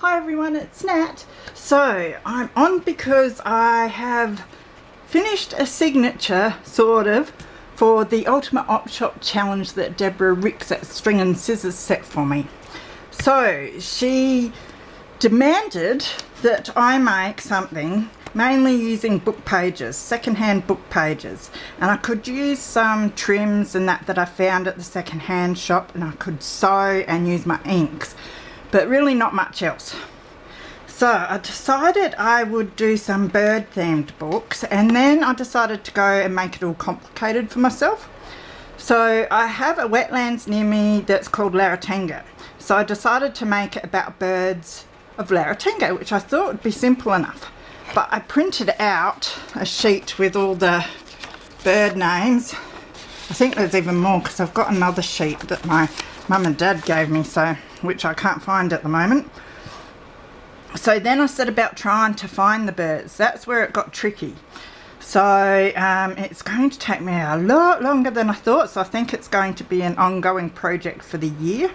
Hi everyone, it's Nat. So I'm on because I have finished a signature, sort of, for the Ultimate Op Shop challenge that Deborah Ricks at String and Scissors set for me. So she demanded that I make something mainly using book pages, secondhand book pages, and I could use some trims and that I found at the secondhand shop, and I could sew and use my inks, but really not much else. So I decided I would do some bird themed books, and then I decided to go and make it all complicated for myself. So I have a wetlands near me that's called Larratenga, so I decided to make it about birds of Larratenga, which I thought would be simple enough. But I printed out a sheet with all the bird names. I think there's even more because I've got another sheet that my mum and dad gave me, so which I can't find at the moment. So then I set about trying to find the birds. That's where it got tricky. So it's going to take me a lot longer than I thought, so I think it's going to be an ongoing project for the year.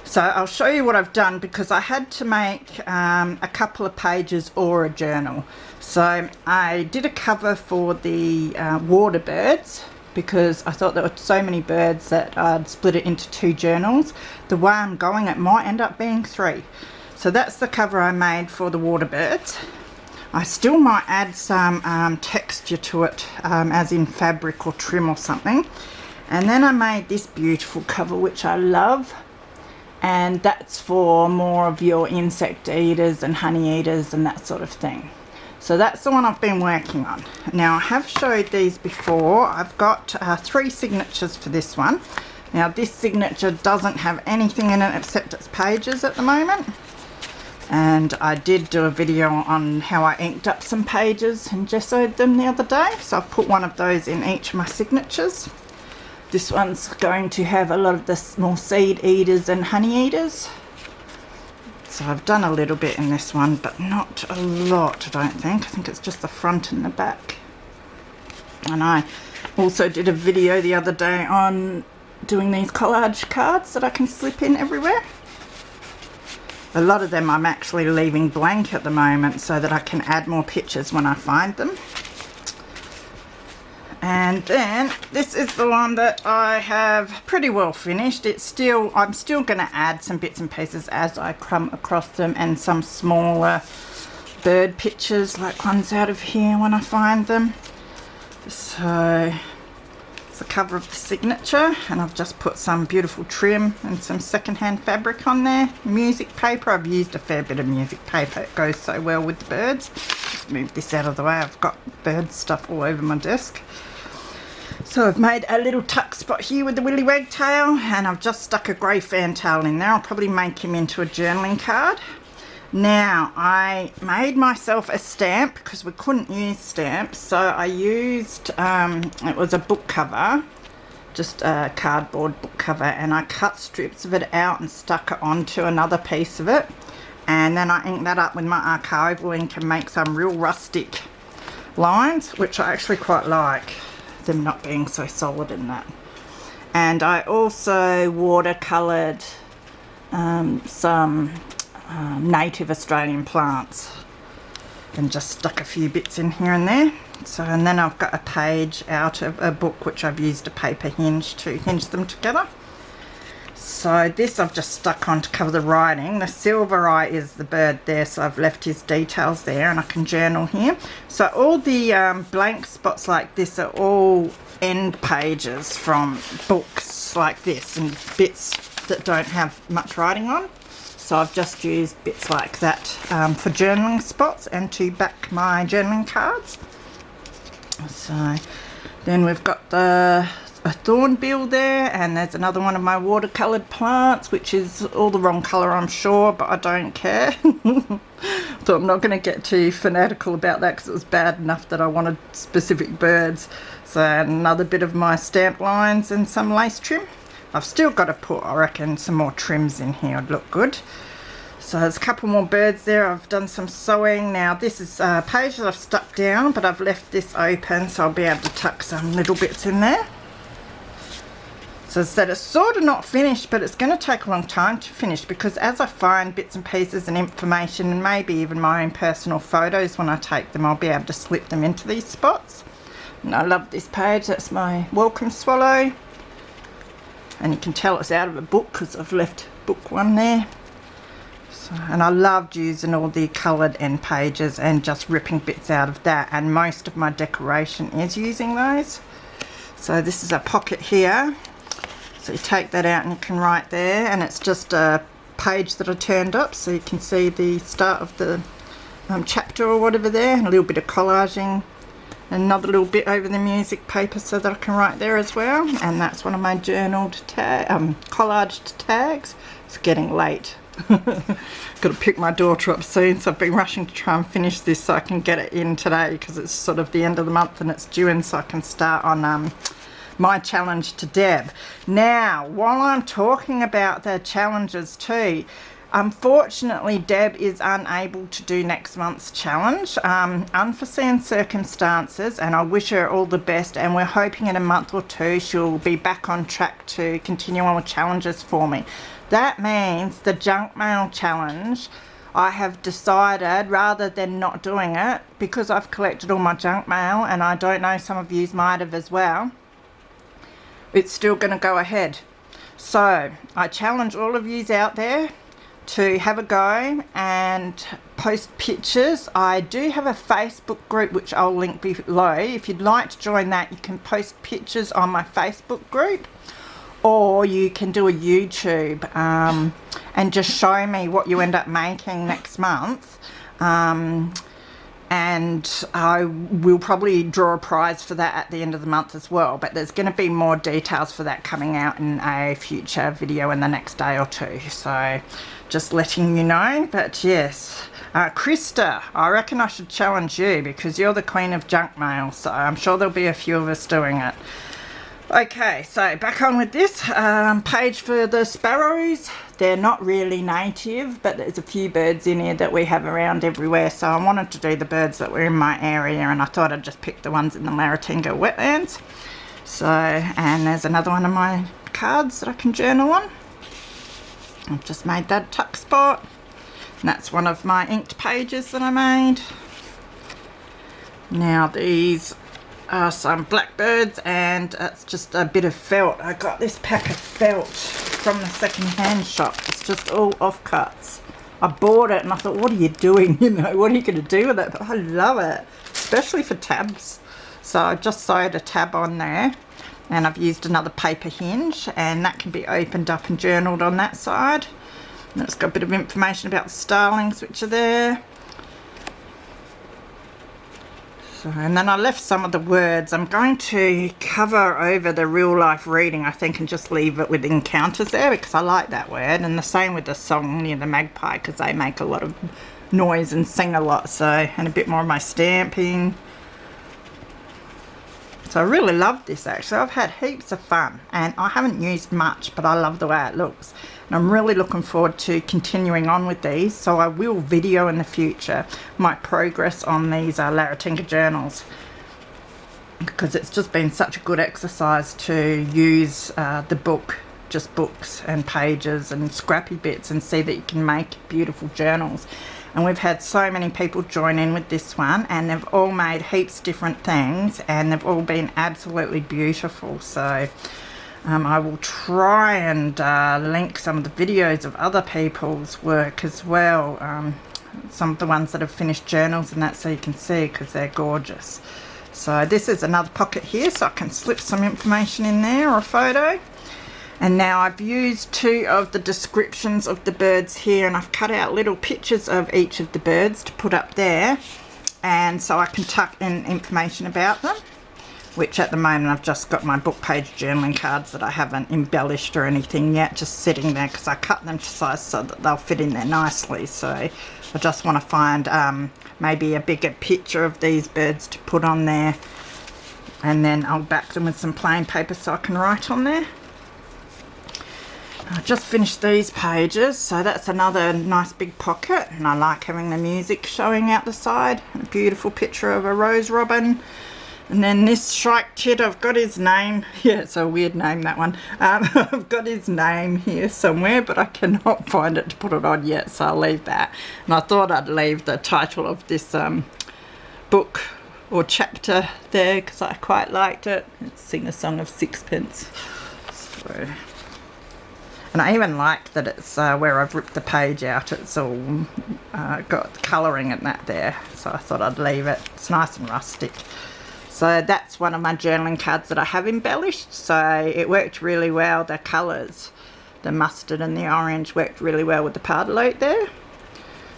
So I'll show you what I've done, because I had to make a couple of pages or a journal. So I did a cover for the water birds, because I thought there were so many birds that I'd split it into 2 journals. The way I'm going, it might end up being 3. So that's the cover I made for the water birds. I still might add some texture to it, as in fabric or trim or something. And then I made this beautiful cover, which I love. And that's for more of your insect eaters and honey eaters and that sort of thing. So that's the one I've been working on. Now, I have showed these before. I've got 3 signatures for this one. Now, this signature doesn't have anything in it except its pages at the moment. And I did do a video on how I inked up some pages and gessoed them the other day. So I've put one of those in each of my signatures. This one's going to have a lot of the small seed eaters and honey eaters. So I've done a little bit in this one, but not a lot, I don't think. I think it's just the front and the back. And I also did a video the other day on doing these collage cards that I can slip in everywhere. A lot of them I'm actually leaving blank at the moment so that I can add more pictures when I find them. And then this is the one that I have pretty well finished. I'm still going to add some bits and pieces as I come across them, and some smaller bird pictures like ones out of here when I find them. So it's the cover of the signature, and I've just put some beautiful trim and some secondhand fabric on there. Music paper, I've used a fair bit of music paper. It goes so well with the birds. Just move this out of the way. I've got bird stuff all over my desk. So I've made a little tuck spot here with the willy wagtail, and I've just stuck a grey fantail in there. I'll probably make him into a journaling card. Now, I made myself a stamp because we couldn't use stamps, so I used, it was a book cover, just a cardboard book cover, and I cut strips of it out and stuck it onto another piece of it, and then I inked that up with my archival ink and make some real rustic lines, which I actually quite like, them not being so solid in that. And I also watercoloured some native Australian plants and just stuck a few bits in here and there. So, and then I've got a page out of a book which I've used a paper hinge to hinge them together. So this I've just stuck on to cover the writing. The silver eye is the bird there, so I've left his details there, and I can journal here. So all the blank spots like this are all end pages from books like this, and bits that don't have much writing on. So I've just used bits like that for journaling spots and to back my journaling cards. So then we've got a thornbill there, and there's another one of my watercoloured plants, which is all the wrong colour, I'm sure, but I don't care. So I'm not going to get too fanatical about that because it was bad enough that I wanted specific birds. So another bit of my stamp lines and some lace trim. I've still got to put, I reckon, some more trims in here. It'd look good. So there's a couple more birds there. I've done some sewing. Now this is a page that I've stuck down, but I've left this open, so I'll be able to tuck some little bits in there. So as I said, it's sort of not finished, but it's going to take a long time to finish, because as I find bits and pieces and information, and maybe even my own personal photos when I take them, I'll be able to slip them into these spots. And I love this page. That's my welcome swallow. And you can tell it's out of a book because I've left book 1 there. So, and I loved using all the coloured end pages and just ripping bits out of that. And most of my decoration is using those. So this is a pocket here. So you take that out and you can write there, and it's just a page that I turned up so you can see the start of the chapter or whatever there, and a little bit of collaging, and another little bit over the music paper so that I can write there as well. And that's one of my journaled collaged tags. It's getting late. Got to pick my daughter up soon, so I've been rushing to try and finish this so I can get it in today, because it's sort of the end of the month and it's due in, so I can start on my challenge to Deb. Now, while I'm talking about the challenges too, unfortunately Deb is unable to do next month's challenge, unforeseen circumstances, and I wish her all the best, and we're hoping in a month or two she'll be back on track to continue on with challenges for me. That means the junk mail challenge, I have decided, rather than not doing it, because I've collected all my junk mail, and I don't know, some of you might have as well, it's still going to go ahead. So I challenge all of yous out there to have a go and post pictures. I do have a Facebook group which I'll link below. If you'd like to join that, you can post pictures on my Facebook group, or you can do a YouTube and just show me what you end up making next month. And I will probably draw a prize for that at the end of the month as well, but there's going to be more details for that coming out in a future video in the next day or two, so just letting you know. But yes, Krista, I reckon I should challenge you because you're the queen of junk mail, so I'm sure there'll be a few of us doing it. Okay, so back on with this page for the sparrows. They're not really native, but there's a few birds in here that we have around everywhere, so I wanted to do the birds that were in my area, and I thought I'd just pick the ones in the Laratinga wetlands. So, and there's another one of my cards that I can journal on. I've just made that tuck spot, and that's one of my inked pages that I made. Now these some blackbirds, and it's just a bit of felt. I got this pack of felt from the second-hand shop. It's just all offcuts. I bought it and I thought, what are you doing? You know, what are you going to do with it? But I love it, especially for tabs. So I just sewed a tab on there, and I've used another paper hinge, and that can be opened up and journaled on that side. And it's got a bit of information about the starlings which are there. So, and then I left some of the words. I'm going to cover over the real life reading, I think, and just leave it with encounters there because I like that word. And the same with the song near the magpie, because they make a lot of noise and sing a lot. So, and a bit more of my stamping. So I really love this actually. I've had heaps of fun, and I haven't used much, but I love the way it looks. And I'm really looking forward to continuing on with these, so I will video in the future my progress on these Laratinga journals, because it's just been such a good exercise to use the book, just books and pages and scrappy bits, and see that you can make beautiful journals. And we've had so many people join in with this one, and they've all made heaps of different things, and they've all been absolutely beautiful. So I will try and link some of the videos of other people's work as well, some of the ones that have finished journals and that, so you can see, because they're gorgeous. So this is another pocket here, so I can slip some information in there or a photo. And now I've used 2 of the descriptions of the birds here, and I've cut out little pictures of each of the birds to put up there, and so I can tuck in information about them, which at the moment I've just got my book page journaling cards that I haven't embellished or anything yet, just sitting there because I cut them to size so that they'll fit in there nicely. So I just want to find maybe a bigger picture of these birds to put on there, and then I'll back them with some plain paper so I can write on there. I just finished these pages, so that's another nice big pocket, and I like having the music showing out the side. A beautiful picture of a rose robin, And then this Shrike Kid, I've got his name. Yeah, it's a weird name, that one. I've got his name here somewhere, but I cannot find it to put it on yet, so I'll leave that. And I thought I'd leave the title of this book or chapter there because I quite liked it. It's Sing a Song of Sixpence. So, and I even like that it's where I've ripped the page out, it's all got colouring and that there. So I thought I'd leave it. It's nice and rustic. So that's one of my journaling cards that I have embellished. So it worked really well. The colours, the mustard and the orange, worked really well with the pardalote there.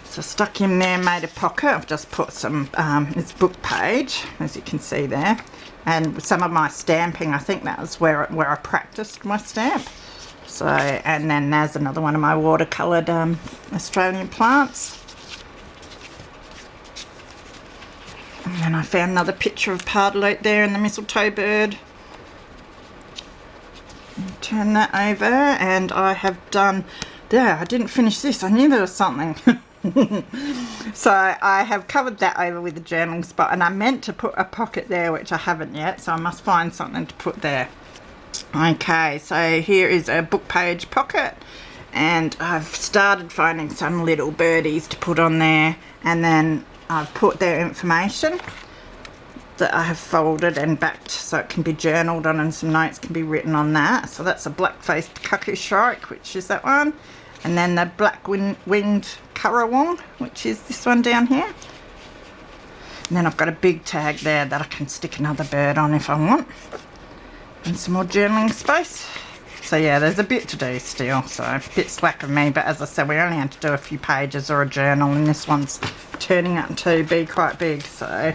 So stuck in there, made a pocket. I've just put some, it's book page, as you can see there. And some of my stamping, I think that was where I practiced my stamp. So, and then there's another one of my watercoloured Australian plants. And then I found another picture of pardalote there and the mistletoe bird. Turn that over, and I have done, there, I didn't finish this, I knew there was something. So I have covered that over with the journaling spot, and I meant to put a pocket there, which I haven't yet, so I must find something to put there. Okay, so here is a book page pocket, and I've started finding some little birdies to put on there, and then I've put their information that I have folded and backed so it can be journaled on, and some notes can be written on that. So that's a black-faced cuckoo shrike, which is that one, and then the black-winged currawong, which is this one down here. And then I've got a big tag there that I can stick another bird on if I want, and some more journaling space. So yeah, there's a bit to do still, so a bit slack of me, but as I said, we only had to do a few pages or a journal, and this one's turning out to be quite big. So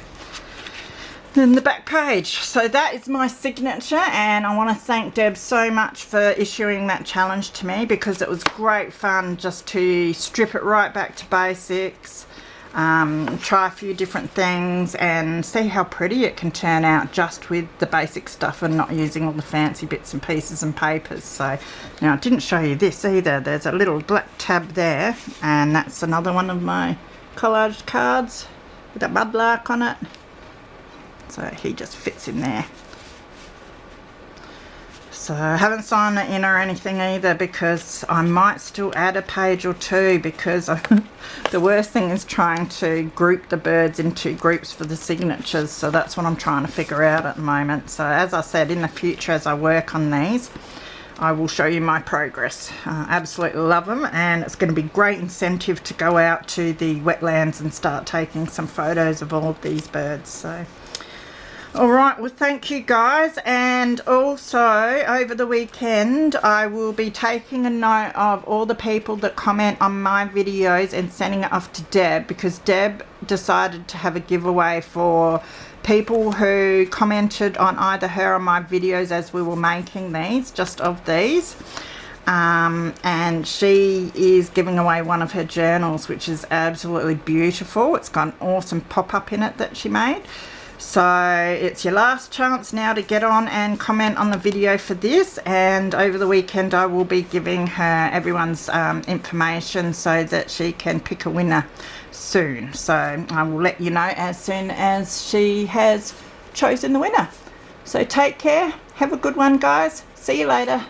then the back page, so that is my signature, and I want to thank Deb so much for issuing that challenge to me, because it was great fun just to strip it right back to basics, try a few different things and see how pretty it can turn out just with the basic stuff and not using all the fancy bits and pieces and papers. So now I didn't show you this either. There's a little black tab there, and that's another one of my collage cards with a mudlark on it. So he just fits in there. So I haven't signed it in or anything either, because I might still add a page or two, because the worst thing is trying to group the birds into groups for the signatures. So that's what I'm trying to figure out at the moment. So as I said, in the future as I work on these, I will show you my progress. Absolutely love them, and it's going to be great incentive to go out to the wetlands and start taking some photos of all of these birds. So alright, well thank you guys, and also over the weekend I will be taking a note of all the people that comment on my videos and sending it off to Deb, because Deb decided to have a giveaway for people who commented on either her or my videos as we were making these, just of these. And she is giving away one of her journals, which is absolutely beautiful. It's got an awesome pop-up in it that she made. So it's your last chance now to get on and comment on the video for this, and over the weekend I will be giving her everyone's information so that she can pick a winner soon. So I will let you know as soon as she has chosen the winner. So take care, have a good one guys, see you later.